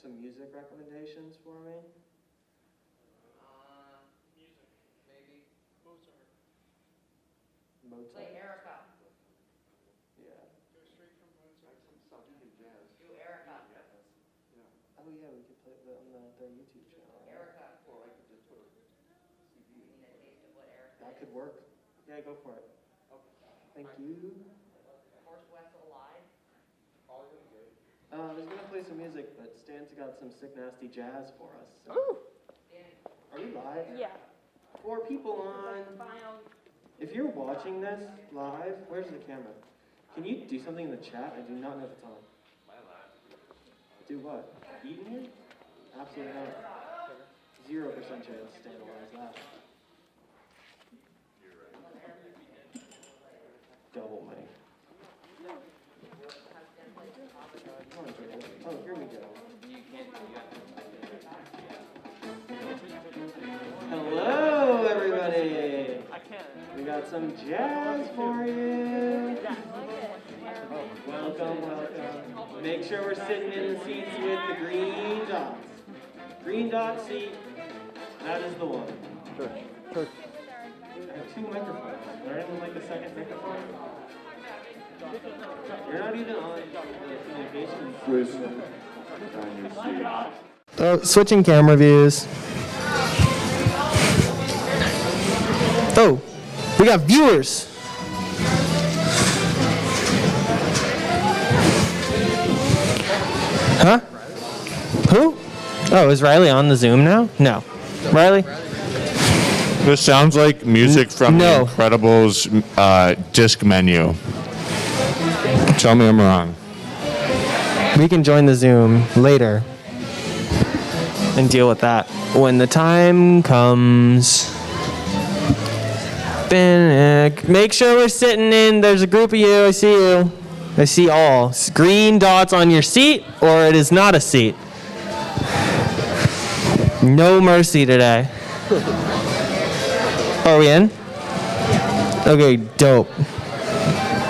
some music recommendations for me? Music. Maybe. Mozart. Play Erica. Yeah. Go straight from Mozart. Jazz. Do Erica. Oh yeah, we could play it on their YouTube channel. Erica. Or I could just put a CD. We need a taste of what Erica That is. could work. Yeah, go for it. Thank you. Horse West alive. I was gonna play some music, but Stan's got some sick nasty jazz for us. So. Ooh. Are we live? Yeah. 4 people on. If you're watching this live, where's the camera? Can you do something in the chat? I do not know if it's on. Do what? Eat in here? Absolutely not. 0% chance Stan will realize that. Double mic. Oh, here we go. Hello, everybody. We got some jazz for you. Welcome, welcome. Make sure we're sitting in the seats with the green dots. Green dot seat. That is the one. Church. I have 2 microphones. Would anyone like a second microphone? You're not even on the communication. Oh, switching camera views. Oh, we got viewers. Huh? Who? Oh, is Riley on the Zoom now? No. Riley? This sounds like music from The Incredibles disc menu. Tell me I'm wrong. We can join the Zoom later and deal with that when the time comes. Make sure we're sitting in. There's a group of you. I see you. I see all. Green dots on your seat, or it is not a seat. No mercy today. Are we in? Okay, dope.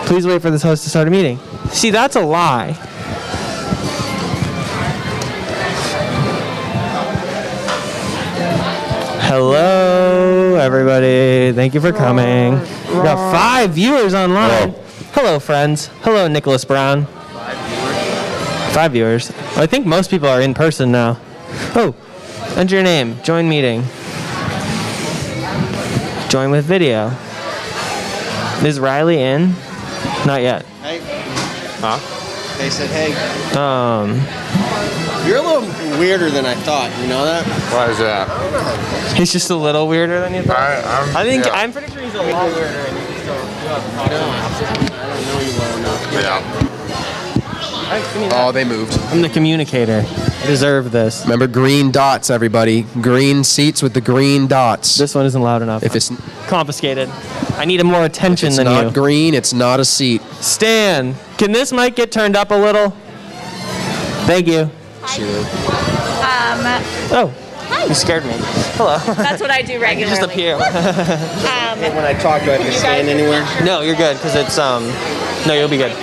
Please wait for this host to start a meeting. See, that's a lie. Hello, everybody. Thank you for coming. We got 5 viewers online. Hello, friends. Hello, Nicholas Brown. 5 viewers. I think most people are in person now. Oh, enter your name. Join meeting. Join with video. Is Riley in? Not yet. Hey. Huh? They said, hey. You're a little weirder than I thought. You know that? Why is that? He's just a little weirder than you thought. I'm pretty sure he's a lot weirder. And you still I don't know you well enough. Yeah. Oh, they moved. I'm the communicator. I deserve this. Remember, green dots, everybody. Green seats with the green dots. This one isn't loud enough. If it's confiscated, I need more attention than you. It's not green. It's not a seat. Stan, can this mic get turned up a little? Thank you. Oh, you scared me. Hello. That's what I do regularly. Just appear. When I talk, do I have to stand anywhere? No, you're good because it's No, you'll be good.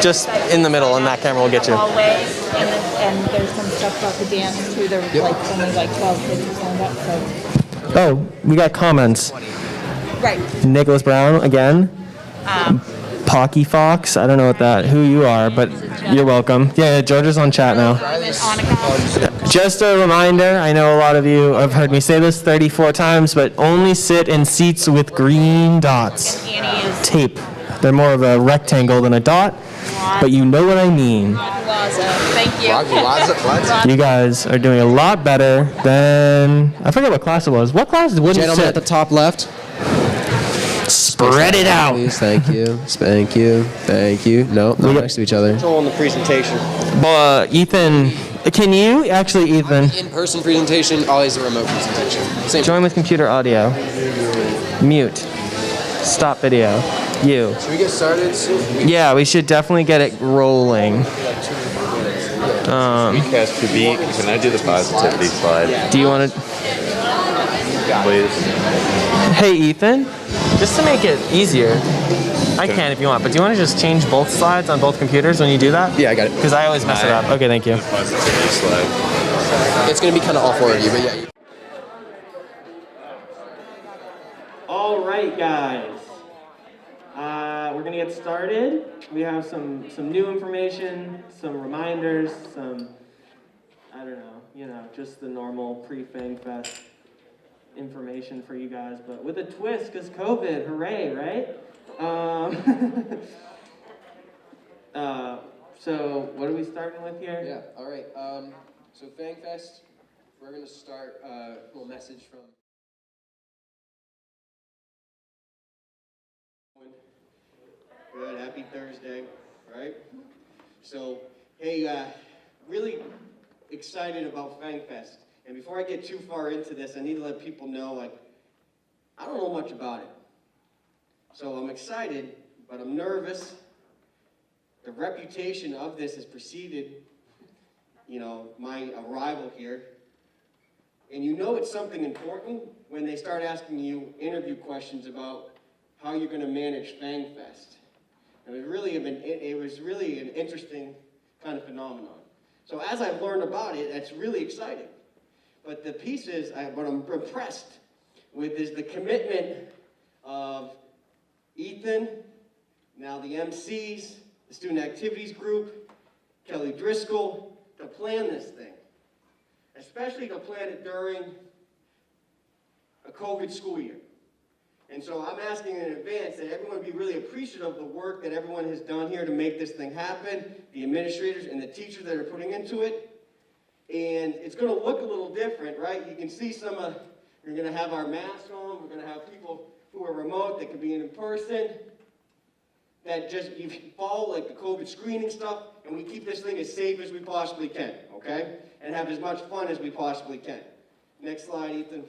Just in the middle, and that camera will get you. Hallway, and there's some stuff about the dance too. There's like only like 12 kids who signed up. So. Oh, we got comments. Right. Nicholas Brown again. Pocky Fox. I don't know who you are, but you're welcome. Yeah, Georgia's on chat now. Just a reminder, I know a lot of you have heard me say this 34 times, but only sit in seats with green dots. Tape. They're more of a rectangle than a dot, but you know what I mean. Thank you. You guys are doing a lot better than, I forget what class it was. What class wouldn't Gentleman sit? at the top left. Spread it out. Please, thank you. Thank you. Thank you. No, not next to each other. On the presentation. Ethan, can you actually, Ethan? In-person presentation, always a remote presentation. Same. Join with computer audio. Mute. Stop video. You. Should we get started soon? Yeah, we should definitely get it rolling. Recast to beat. Can I do the positivity slide? Do you want to? Please. Hey, Ethan. Just to make it easier, I can if you want, but do you want to just change both slides on both computers when you do that? Yeah, I got it. Because I always mess it up. Okay, thank you. Positivity slide. It's going to be kind of all four of you, but yeah. All right, guys. We're gonna get started. We have some new information, some reminders, some, I don't know, just the normal pre-Fang Fest information for you guys, but with a twist, because COVID, hooray, right? So what are we starting with here? Yeah, all right. So FangFest, we're going to start a little message from... Good, happy Thursday, right? So, hey, really excited about FangFest. And before I get too far into this, I need to let people know, I don't know much about it. So I'm excited, but I'm nervous. The reputation of this has preceded, my arrival here. And it's something important when they start asking you interview questions about how you're going to manage FangFest. And it was really an interesting kind of phenomenon. So as I've learned about it, that's really exciting. But the pieces, what I'm impressed with is the commitment of Ethan, now the MCs, the Student Activities Group, Kelly Driscoll, to plan this thing. Especially to plan it during a COVID school year. And so I'm asking in advance that everyone be really appreciative of the work that everyone has done here to make this thing happen, the administrators and the teachers that are putting into it. And it's going to look a little different, right? You can see we're going to have our masks on, we're going to have people who are remote that could be in person, that you follow the COVID screening stuff, and we keep this thing as safe as we possibly can, okay? And have as much fun as we possibly can. Next slide, Ethan.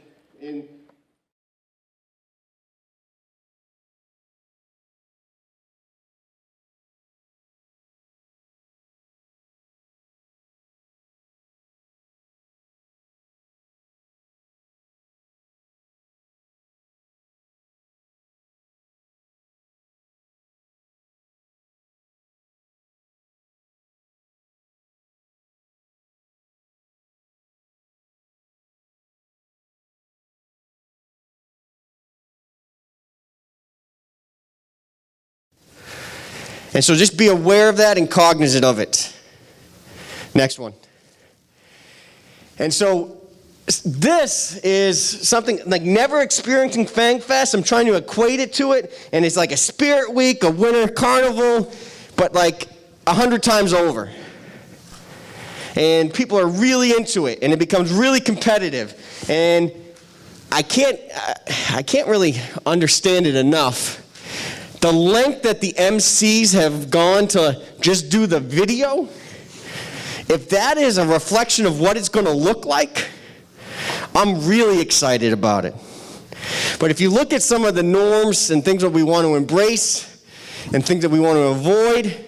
And so just be aware of that and cognizant of it. Next one. And so this is something like never experiencing FangFest. I'm trying to equate it to it. And it's like a spirit week, a winter carnival, but 100 times over. And people are really into it. And it becomes really competitive. And I can't really understand it enough. The length that the MCs have gone to just do the video, if that is a reflection of what it's going to look like, I'm really excited about it. But if you look at some of the norms and things that we want to embrace and things that we want to avoid,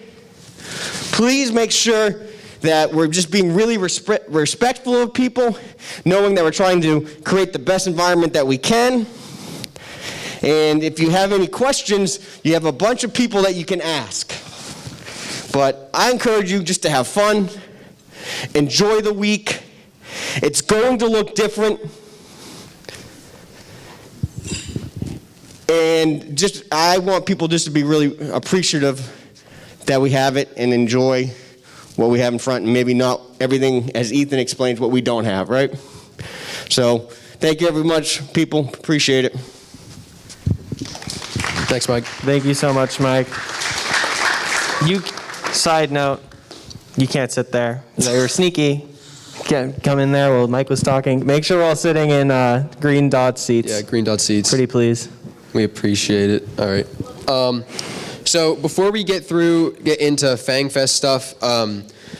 please make sure that we're just being really respectful of people, knowing that we're trying to create the best environment that we can. And if you have any questions, you have a bunch of people that you can ask. But I encourage you just to have fun, enjoy the week. It's going to look different. And I want people just to be really appreciative that we have it and enjoy what we have in front, and maybe not everything, as Ethan explains, what we don't have, right? So thank you very much, people. Appreciate it. Thanks, Mike. Thank you so much, Mike. Side note, you can't sit there. They were sneaky. Can't come in there while Mike was talking. Make sure we're all sitting in green dot seats. Yeah, green dot seats. Pretty please. We appreciate it. All right. So before we get into FangFest stuff,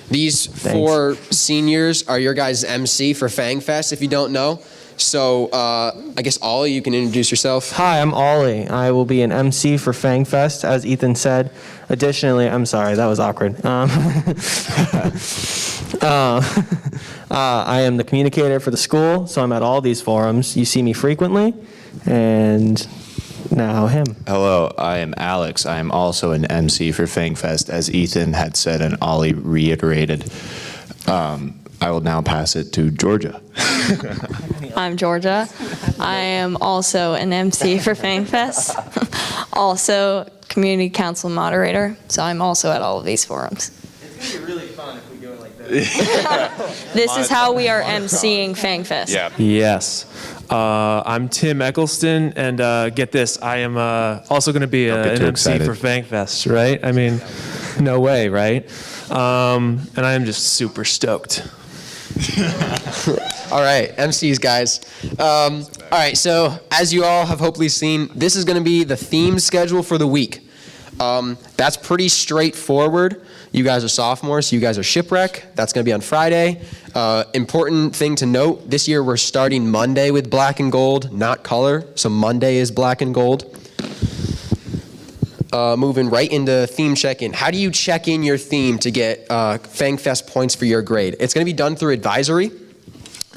these four seniors are your guys' MC for FangFest, if you don't know. So I guess Ollie, you can introduce yourself. Hi, I'm Ollie. I will be an MC for FangFest, as Ethan said. Additionally, I'm sorry, that was awkward. I am the communicator for the school, so I'm at all these forums. You see me frequently, and Now him. Hello, I am Alex. I am also an MC for FangFest, as Ethan had said and Ollie reiterated. I will now pass it to Georgia. I'm Georgia. I am also an MC for FangFest. Also community council moderator, so I'm also at all of these forums. It's going to be really fun if we go like this. This is how we are MCing FangFest. Yeah. Yes. I'm Tim Eccleston, and get this, I am also going to be Don't get an too MC excited. for FangFest, right? I mean, no way, right? And I am just super stoked. All right, MCs, guys. All right, so as you all have hopefully seen, this is going to be the theme schedule for the week. That's pretty straightforward. You guys are sophomores, so you guys are shipwreck. That's going to be on Friday. Important thing to note, this year we're starting Monday with black and gold, not color. So Monday is black and gold. Moving right into theme check-in. How do you check in your theme to get FangFest points for your grade? It's going to be done through advisory.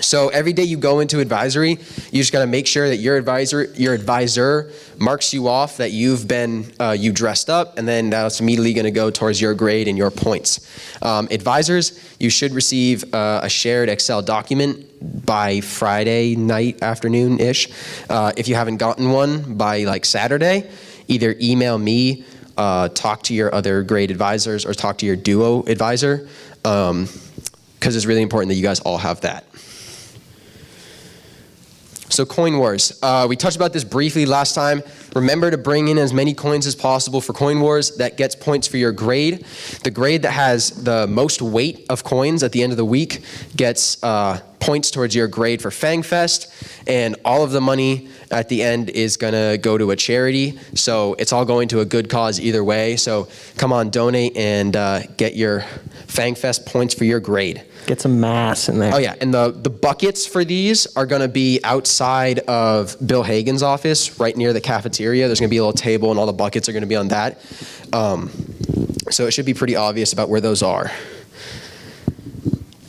So every day you go into advisory, you just got to make sure that your advisor marks you off that you've been you dressed up, and then that's immediately going to go towards your grade and your points. Advisors, you should receive a shared Excel document by Friday night, afternoon-ish. If you haven't gotten one by like Saturday, either email me, talk to your other grade advisors, or talk to your duo advisor, because it's really important that you guys all have that. So Coin Wars. We touched about this briefly last time. Remember to bring in as many coins as possible for Coin Wars. That gets points for your grade. The grade that has the most weight of coins at the end of the week gets points towards your grade for FangFest. And all of the money at the end is going to go to a charity. So it's all going to a good cause either way. So come on, donate and get your FangFest points for your grade. Get some mass in there. Oh yeah, and the buckets for these are going to be outside of Bill Hagan's office, right near the cafeteria. There's going to be a little table, and all the buckets are going to be on that. So it should be pretty obvious about where those are.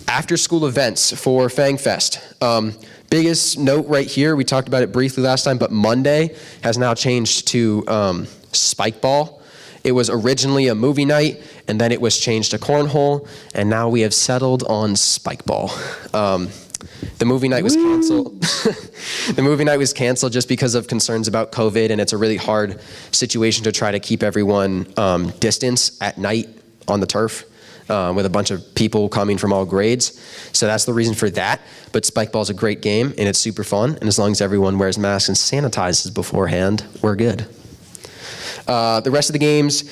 After school events for FangFest. Biggest note right here, we talked about it briefly last time, but Monday has now changed to Spike Ball. It was originally a movie night, and then it was changed to cornhole, and now we have settled on Spike Ball. The movie night was canceled. The movie night was canceled just because of concerns about COVID, and it's a really hard situation to try to keep everyone distance at night on the turf with a bunch of people coming from all grades. So that's the reason for that. But Spike Ball is a great game, and it's super fun, and as long as everyone wears masks and sanitizes beforehand, we're good. The rest of the games,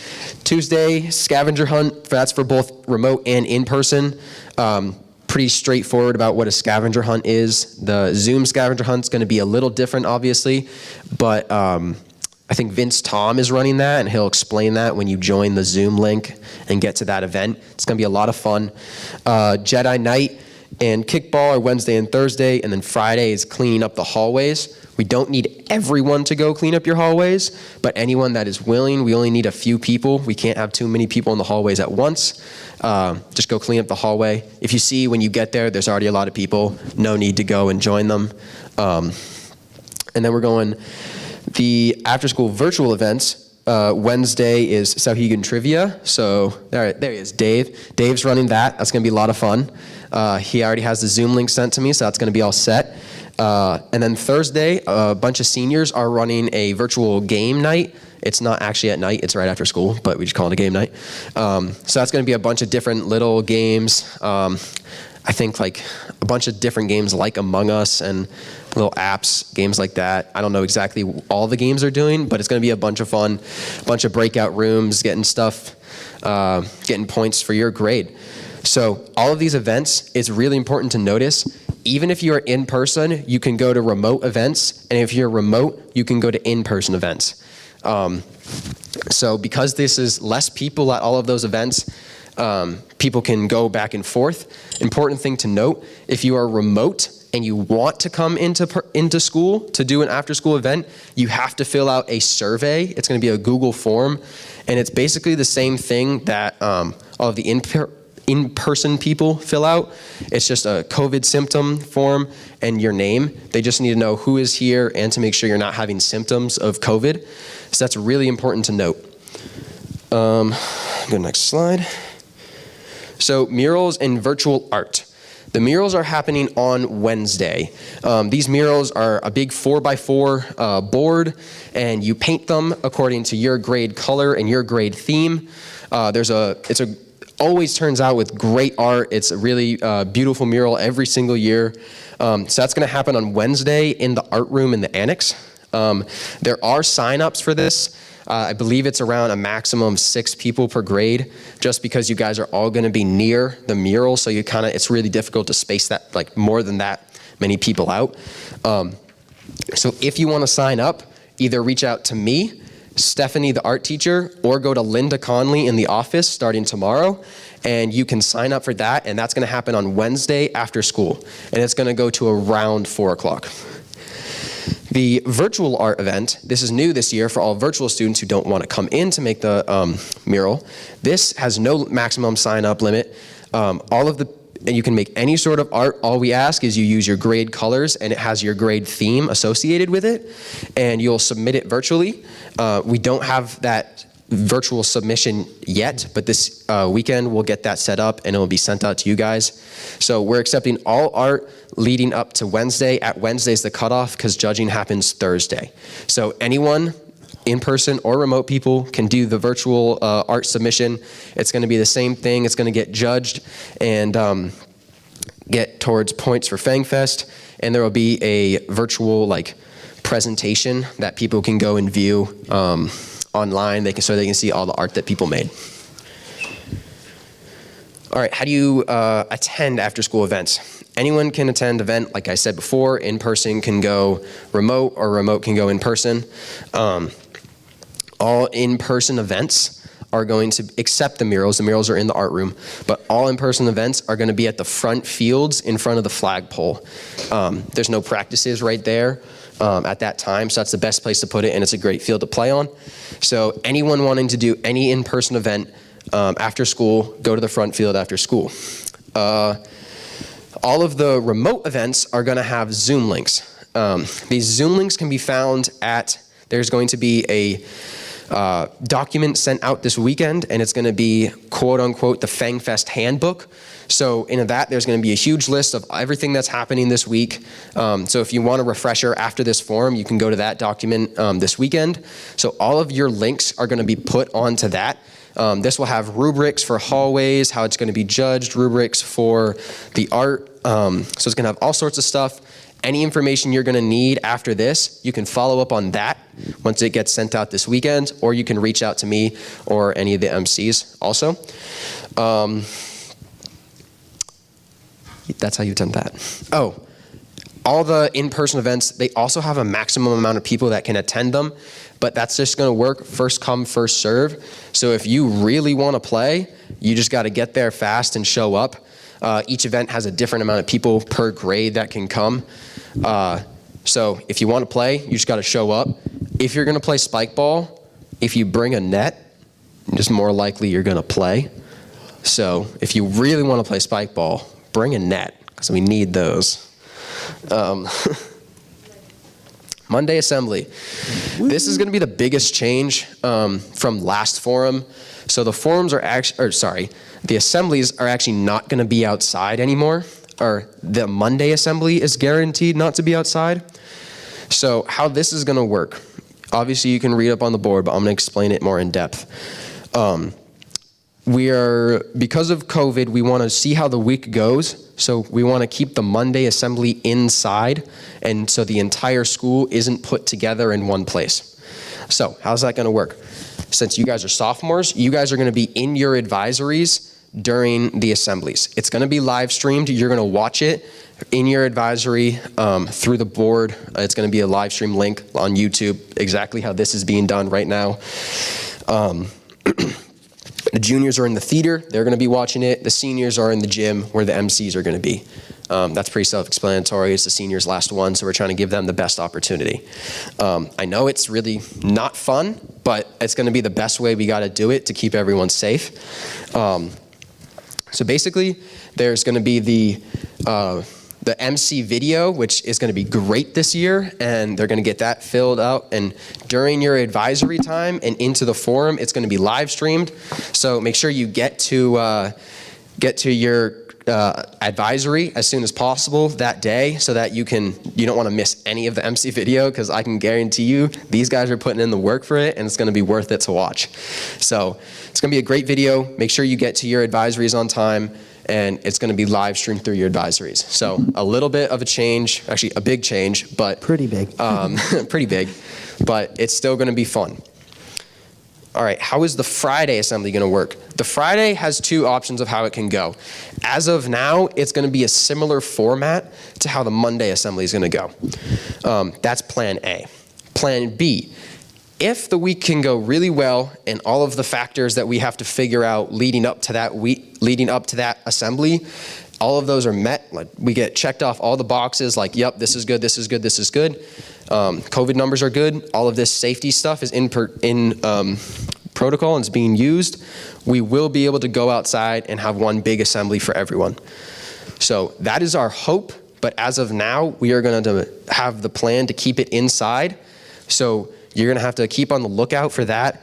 Tuesday, scavenger hunt, that's for both remote and in-person. Pretty straightforward about what a scavenger hunt is. The Zoom scavenger hunt's going to be a little different, obviously, but I think Vince Tom is running that, and he'll explain that when you join the Zoom link and get to that event. It's going to be a lot of fun. Jedi Night and kickball are Wednesday and Thursday, and then Friday is cleaning up the hallways. We don't need everyone to go clean up your hallways, but anyone that is willing, we only need a few people. We can't have too many people in the hallways at once. Just go clean up the hallway. If you see when you get there, there's already a lot of people, no need to go and join them. And then we're going the after-school virtual events. Wednesday is Sauhegan Trivia. So there he is, Dave. Dave's running that. That's going to be a lot of fun. He already has the Zoom link sent to me, so that's going to be all set. And then Thursday, a bunch of seniors are running a virtual game night. It's not actually at night, it's right after school, but we just call it a game night. So that's going to be a bunch of different little games. I think like a bunch of different games like Among Us and little apps, games like that. I don't know exactly all the games are doing, but it's going to be a bunch of fun, a bunch of breakout rooms, getting stuff, getting points for your grade. So all of these events, it's really important to notice, even if you're in person, you can go to remote events, and if you're remote, you can go to in-person events. So because this is less people at all of those events, people can go back and forth. Important thing to note, if you are remote and you want to come into school to do an after-school event, you have to fill out a survey. It's going to be a Google form, and it's basically the same thing that all of the in-person people fill out. It's just a COVID symptom form and your name. They just need to know who is here and to make sure you're not having symptoms of COVID. So that's really important to note. Go to the next slide. So murals and virtual art. The murals are happening on Wednesday. These murals are a big 4x4 board, and you paint them according to your grade color and your grade theme. Always turns out with great art. It's a really beautiful mural every single year. So that's going to happen on Wednesday in the art room in the annex. There are sign-ups for this. I believe it's around a maximum of 6 people per grade, just because you guys are all going to be near the mural, so it's really difficult to space that, like, more than that many people out. So if you want to sign up, either reach out to me, Stephanie, the art teacher, or go to Linda Conley in the office starting tomorrow, and you can sign up for that, and that's going to happen on Wednesday after school, and it's going to go to around 4 o'clock. The virtual art event, this is new this year for all virtual students who don't want to come in to make the mural. This has no maximum sign-up limit. And you can make any sort of art. All we ask is you use your grade colors, and it has your grade theme associated with it, and you'll submit it virtually. We don't have that virtual submission yet, but this weekend we'll get that set up and it will be sent out to you guys. So we're accepting all art leading up to Wednesday. At Wednesday's the cutoff because judging happens Thursday. So anyone, in-person or remote people, can do the virtual art submission. It's going to be the same thing. It's going to get judged and get towards points for FangFest, and there will be a virtual presentation that people can go and view online. So they can see all the art that people made. All right, how do you attend after-school events? Anyone can attend event, like I said before. In-person can go remote, or remote can go in-person. All in-person events are going to accept the murals. The murals are in the art room, but all in-person events are going to be at the front fields in front of the flagpole. There's no practices right there at that time, so that's the best place to put it, and it's a great field to play on. So anyone wanting to do any in-person event after school, go to the front field after school. All of the remote events are going to have Zoom links. These Zoom links can be found there's going to be a document sent out this weekend, and it's going to be quote unquote the FangFest handbook. So in that, there's going to be a huge list of everything that's happening this week. So if you want a refresher after this forum, you can go to that document this weekend. So all of your links are going to be put onto that. This will have rubrics for hallways, how it's going to be judged, rubrics for the art. So it's going to have all sorts of stuff. Any information you're going to need after this, you can follow up on that once it gets sent out this weekend, or you can reach out to me or any of the MCs also. That's how you attend that. Oh, all the in-person events, they also have a maximum amount of people that can attend them, but that's just going to work first come, first serve. So if you really want to play, you just got to get there fast and show up. Each event has a different amount of people per grade that can come. So if you want to play, you just got to show up. If you're going to play spike ball, if you bring a net, it's more likely you're going to play. So if you really want to play spike ball, bring a net, because we need those. Monday assembly. This is going to be the biggest change from last forum. So the forums are the assemblies are actually not going to be outside anymore, or the Monday assembly is guaranteed not to be outside. So how this is going to work, obviously you can read up on the board, but I'm going to explain it more in depth. Because of COVID, we want to see how the week goes. So we want to keep the Monday assembly inside, and so the entire school isn't put together in one place. So how's that going to work? Since you guys are sophomores, you guys are going to be in your advisories during the assemblies. It's going to be live streamed. You're going to watch it in your advisory through the board. It's going to be a live stream link on YouTube, exactly how this is being done right now. The juniors are in the theater. They're going to be watching it. The seniors are in the gym where the MCs are going to be. That's pretty self-explanatory. It's the seniors' last one, so we're trying to give them the best opportunity. I know it's really not fun, but it's going to be the best way we got to do it to keep everyone safe. So basically, there's going to be the MC video, which is going to be great this year, and they're going to get that filled out. And during your advisory time and into the forum, it's going to be live streamed. So make sure you get to your advisory as soon as possible that day, so that you don't want to miss any of the MC video, because I can guarantee you these guys are putting in the work for it, and it's going to be worth it to watch. So it's going to be a great video. Make sure you get to your advisories on time, and it's going to be live streamed through your advisories. So a little bit of a change, actually a big change, but Pretty big. pretty big, but it's still going to be fun. All right, how is the Friday assembly going to work? The Friday has two options of how it can go. As of now, it's going to be a similar format to how the Monday assembly is going to go. That's plan A. Plan B, if the week can go really well and all of the factors that we have to figure out leading up to that assembly, all of those are met, like we get checked off all the boxes, like, yep, this is good, this is good, this is good. COVID numbers are good. All of this safety stuff is in protocol and is being used. We will be able to go outside and have one big assembly for everyone. So that is our hope, but as of now, we are going to have the plan to keep it inside. So you're going to have to keep on the lookout for that.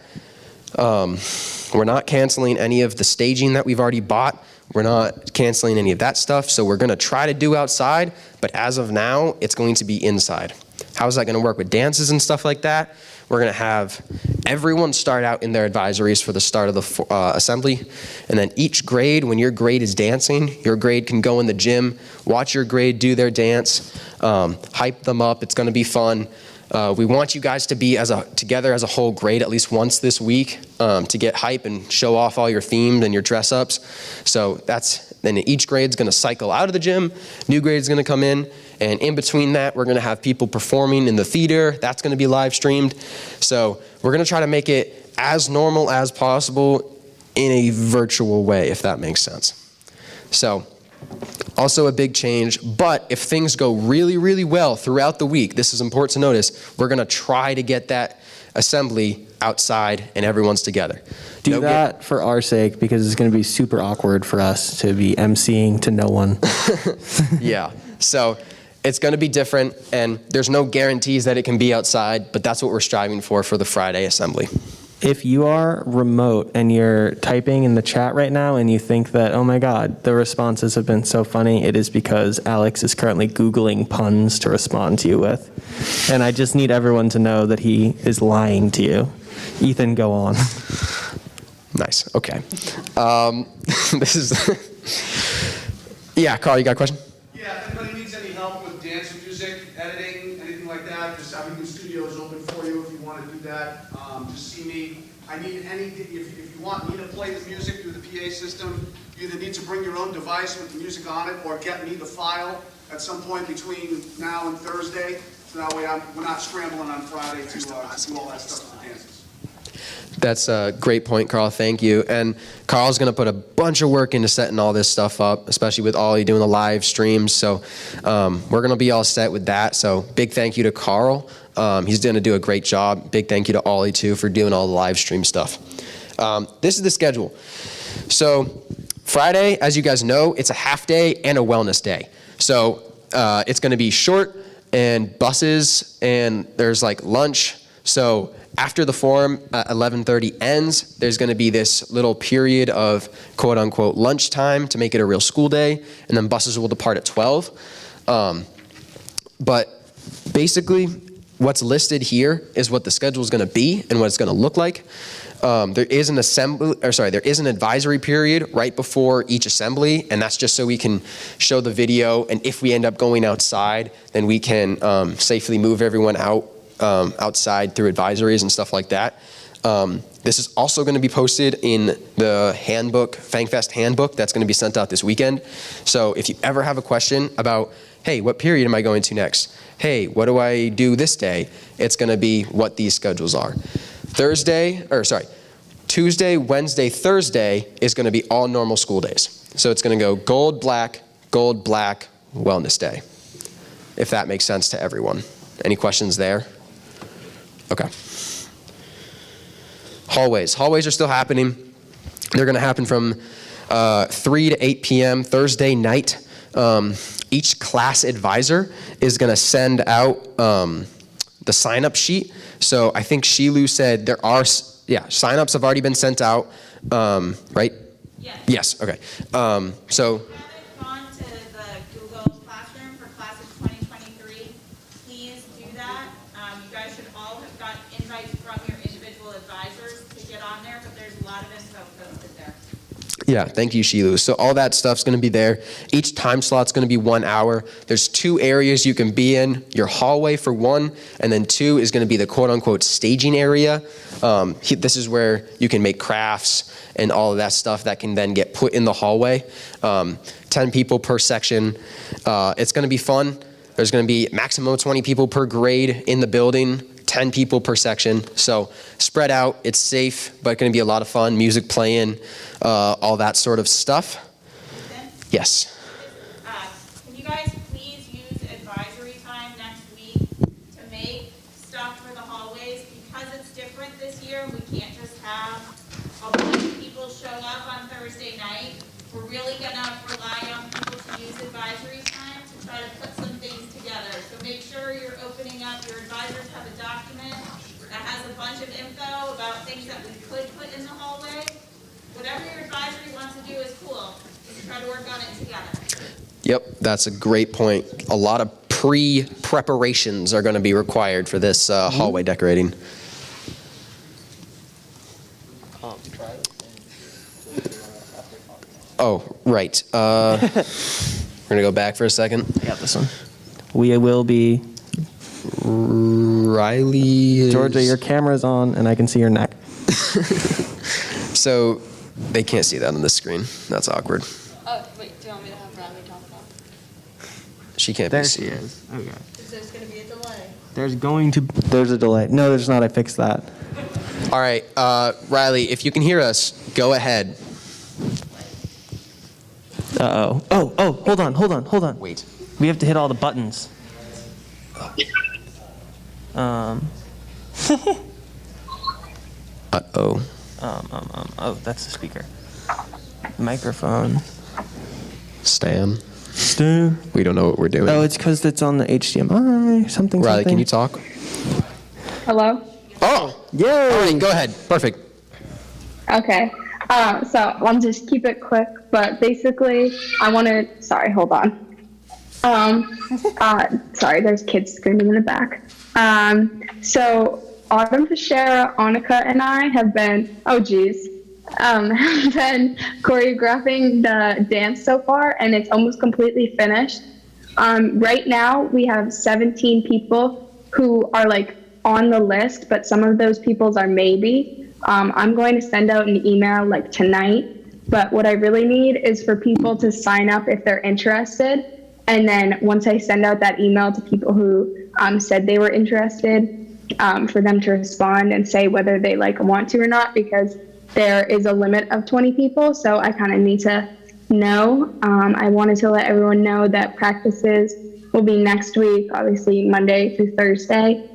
We're not canceling any of the staging that we've already bought. We're not canceling any of that stuff. So we're going to try to do outside, but as of now, it's going to be inside. How is that going to work with dances and stuff like that? We're going to have everyone start out in their advisories for the start of the assembly. And then each grade, when your grade is dancing, your grade can go in the gym, watch your grade do their dance, hype them up. It's going to be fun. We want you guys to be together as a whole grade at least once this week to get hype and show off all your themes and your dress ups. So then each grade's going to cycle out of the gym, new grade's going to come in, and in between that, we're going to have people performing in the theater. That's going to be live streamed. So we're going to try to make it as normal as possible in a virtual way, if that makes sense. So also a big change, but if things go really, really well throughout the week, this is important to notice, we're going to try to get that assembly outside and everyone's together. Do that for our sake, because it's going to be super awkward for us to be emceeing to no one. Yeah, so it's going to be different, and there's no guarantees that it can be outside, but that's what we're striving for the Friday assembly. If you are remote and you're typing in the chat right now and you think that, oh my God, the responses have been so funny, it is because Alex is currently Googling puns to respond to you with. And I just need everyone to know that he is lying to you. Ethan, go on. Nice, okay. Yeah, Carl, you got a question? Yeah, if anybody needs any help with dance music, editing, anything like that, just having the studio is open for you if you want to do that. Just see me. I need if you want me to play the music through the PA system, you either need to bring your own device with the music on it or get me the file at some point between now and Thursday. So that way we're not scrambling on Friday to do all that stuff with the dances. That's a great point, Carl. Thank you. And Carl's going to put a bunch of work into setting all this stuff up, especially with Ollie doing the live streams. So we're going to be all set with that. So big thank you to Carl. He's going to do a great job. Big thank you to Ollie, too, for doing all the live stream stuff. This is the schedule. So Friday, as you guys know, it's a half day and a wellness day. So it's going to be short and buses, and there's like lunch. So after the forum at 11:30 ends, there's going to be this little period of quote unquote lunchtime to make it a real school day, and then buses will depart at 12. But basically, what's listed here is what the schedule is going to be and what it's going to look like. There is an advisory period right before each assembly, and that's just so we can show the video. And if we end up going outside, then we can safely move everyone out. Outside through advisories and stuff like that. This is also going to be posted in the handbook, FangFest handbook, that's going to be sent out this weekend. So if you ever have a question about, hey, what period am I going to next? Hey, what do I do this day? It's going to be what these schedules are. Tuesday, Wednesday, Thursday is going to be all normal school days. So it's going to go gold, black, wellness day, if that makes sense to everyone. Any questions there? Okay. Hallways. Hallways are still happening. They're going to happen from 3 to 8 p.m. Thursday night. Each class advisor is going to send out the sign-up sheet. So I think Shilu said there are, sign-ups have already been sent out, right? Yes. Yes, okay. So. Gone to the Google Classroom for class of 2023. Please do that. You guys should all have got invites from your individual advisors to get on there, but there's a lot of info posted there. Yeah, thank you, Shilu. So all that stuff's going to be there. Each time slot's going to be 1 hour. There's 2 areas you can be in. Your hallway for 1, and then 2 is going to be the quote-unquote staging area. This is where you can make crafts and all of that stuff that can then get put in the hallway. 10 people per section. It's going to be fun. There's going to be maximum of 20 people per grade in the building. 10 people per section. So spread out, it's safe, but going to be a lot of fun, music playing, all that sort of stuff. Yes. Can you guys please use advisory time next week to make stuff for the hallways? Because it's different this year, we can't just have a bunch of people show up on Thursday night. We're really gonna rely on people to use advisory time to try to put some things together. So make sure you're opening up, your advisors have a document that has a bunch of info about things that we could put in the hallway. Whatever your advisory wants to do is cool. Just try to work on it together. Yep, that's a great point. A lot of pre-preparations are going to be required for this hallway decorating. Oh, right. We're going to go back for a second. I got this one. We will be... Riley... Georgia, your camera's on, and I can see your neck. So they can't see that on the screen. That's awkward. Oh, wait, do you want me to have Riley talk about She can't There be she seen. is. Okay. Because there's going to be a delay. There's a delay. No, there's not. I fixed that. All right, Riley, if you can hear us, go ahead. Uh-oh. Oh, hold on. Wait. We have to hit all the buttons. Uh-oh. Oh, that's the speaker. Microphone. Stan. Stu. We don't know what we're doing. Oh, it's because it's on the HDMI, something. Riley, can you talk? Hello? Oh! Yay! All right, go ahead. Perfect. Okay. So I'll just keep it quick, but basically I want to, sorry, hold on. Sorry, there's kids screaming in the back. So Autumn, Tashara, Annika, and I have been, have been choreographing the dance so far, and it's almost completely finished. Right now, we have 17 people who are like on the list, but some of those people's are maybe. I'm going to send out an email like tonight, but what I really need is for people to sign up if they're interested. And then once I send out that email to people who said they were interested, for them to respond and say whether they want to or not, because there is a limit of 20 people. So I kind of need to know. I wanted to let everyone know that practices will be next week, obviously Monday through Thursday,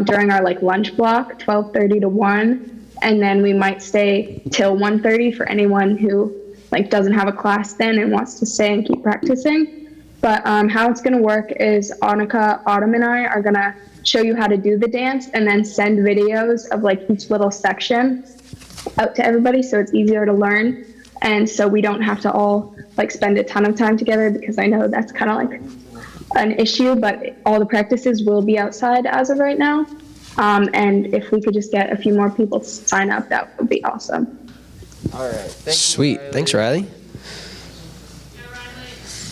during our lunch block, 12:30 to 1. And then we might stay till 1:30 for anyone who doesn't have a class then and wants to stay and keep practicing. But how it's going to work is Annika, Autumn, and I are going to show you how to do the dance and then send videos of each little section out to everybody so it's easier to learn. And so we don't have to all spend a ton of time together, because I know that's kind of an issue, but all the practices will be outside as of right now. And if we could just get a few more people to sign up, that would be awesome. All right. Sweet. Thanks, Riley.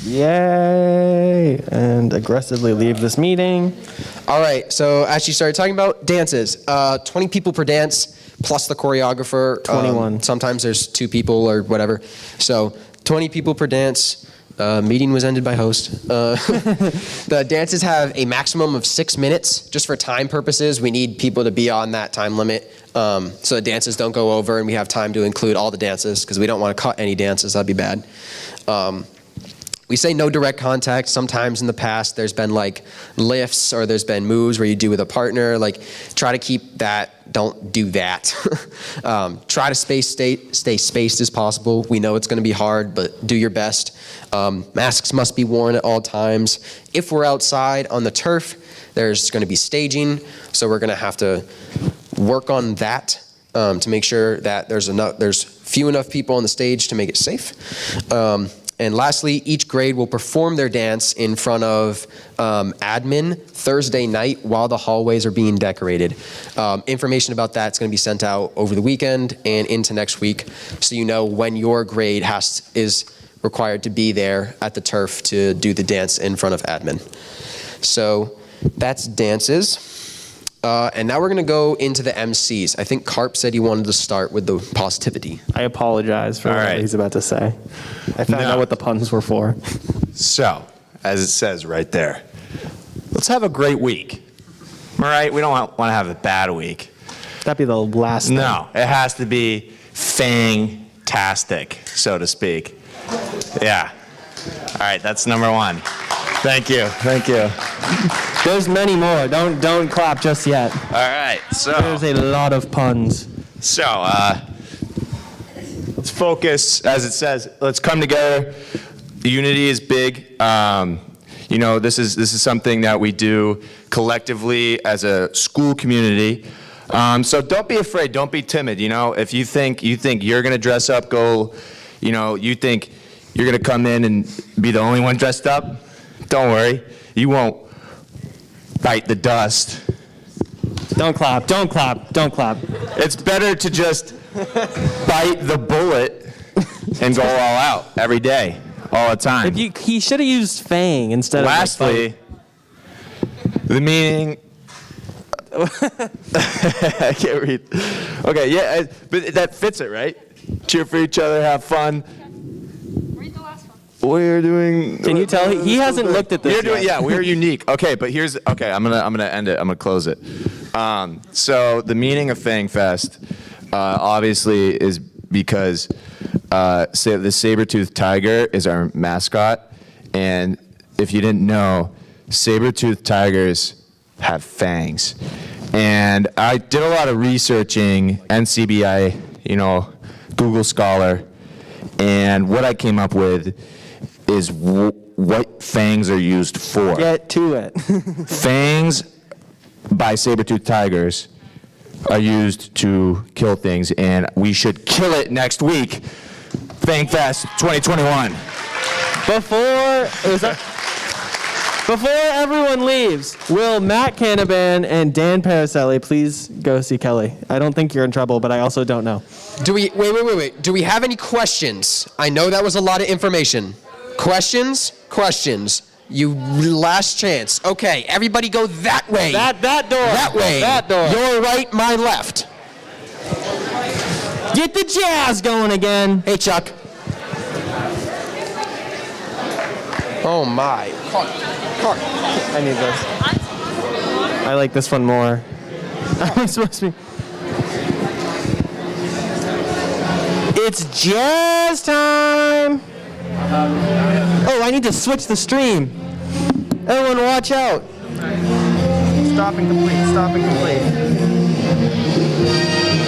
Yay! And aggressively leave this meeting. All right. So as you started talking about dances, 20 people per dance plus the choreographer. 21. Sometimes there's 2 people or whatever. So 20 people per dance. Meeting was ended by host. The dances have a maximum of 6 minutes. Just for time purposes, we need people to be on that time limit. So the dances don't go over and we have time to include all the dances, because we don't want to cut any dances. That'd be bad. We say no direct contact. Sometimes in the past, there's been like lifts or there's been moves where you do with a partner. Like, try to keep that. Don't do that. Try to stay spaced as possible. We know it's going to be hard, but do your best. Masks must be worn at all times. If we're outside on the turf, there's going to be staging, so we're going to have to work on that to make sure that there's few enough people on the stage to make it safe. And lastly, each grade will perform their dance in front of admin Thursday night while the hallways are being decorated. Information about that's going to be sent out over the weekend and into next week, so you know when your grade is required to be there at the turf to do the dance in front of admin. So that's dances. And now we're going to go into the MCs. I think Carp said he wanted to start with the positivity. I apologize for what he's about to say. I found out what the puns were for. So, as it says right there, let's have a great week. All right? We don't want to have a bad week. That'd be the last thing. No, it has to be fantastic, so to speak. Yeah. All right, that's number one. Thank you. Thank you. There's many more. Don't clap just yet. All right, so there's a lot of puns. So, let's focus, as it says, let's come together. Unity is big. You know, this is something that we do collectively as a school community. So don't be afraid, don't be timid. You know, if you think you're gonna dress up, you think you're gonna come in and be the only one dressed up, don't worry, you won't bite the dust. Don't clap, don't clap, don't clap. It's better to just bite the bullet and go all out every day, all the time. He should have used fang instead Lastly, of the meaning. I can't read. Okay, yeah, but that fits it, right? Cheer for each other, have fun. Read the last one. We're doing. Can you tell he hasn't looked at this yet. Yeah, we're unique. Okay, but I'm gonna end it. I'm gonna close it. So the meaning of Fang Fest, obviously, is because the saber-toothed tiger is our mascot, and if you didn't know, saber-toothed tigers have fangs. And I did a lot of researching, NCBI, Google Scholar, and what I came up with is what fangs are used for. Get to it. Fangs by saber-toothed tigers are used to kill things, and we should kill it next week. Fang Fest 2021. Before everyone leaves, will Matt Canavan and Dan Paracelli please go see Kelly? I don't think you're in trouble, but I also don't know. Wait. Do we have any questions? I know that was a lot of information. Questions? You last chance. Okay, everybody go that way. That door. That way. That door. Your right, my left. Get the jazz going again. Hey, Chuck. Oh my. Clark. I need this. I like this one more. I'm supposed to be. It's jazz time. Oh, I need to switch the stream. Everyone watch out. Stop and complete.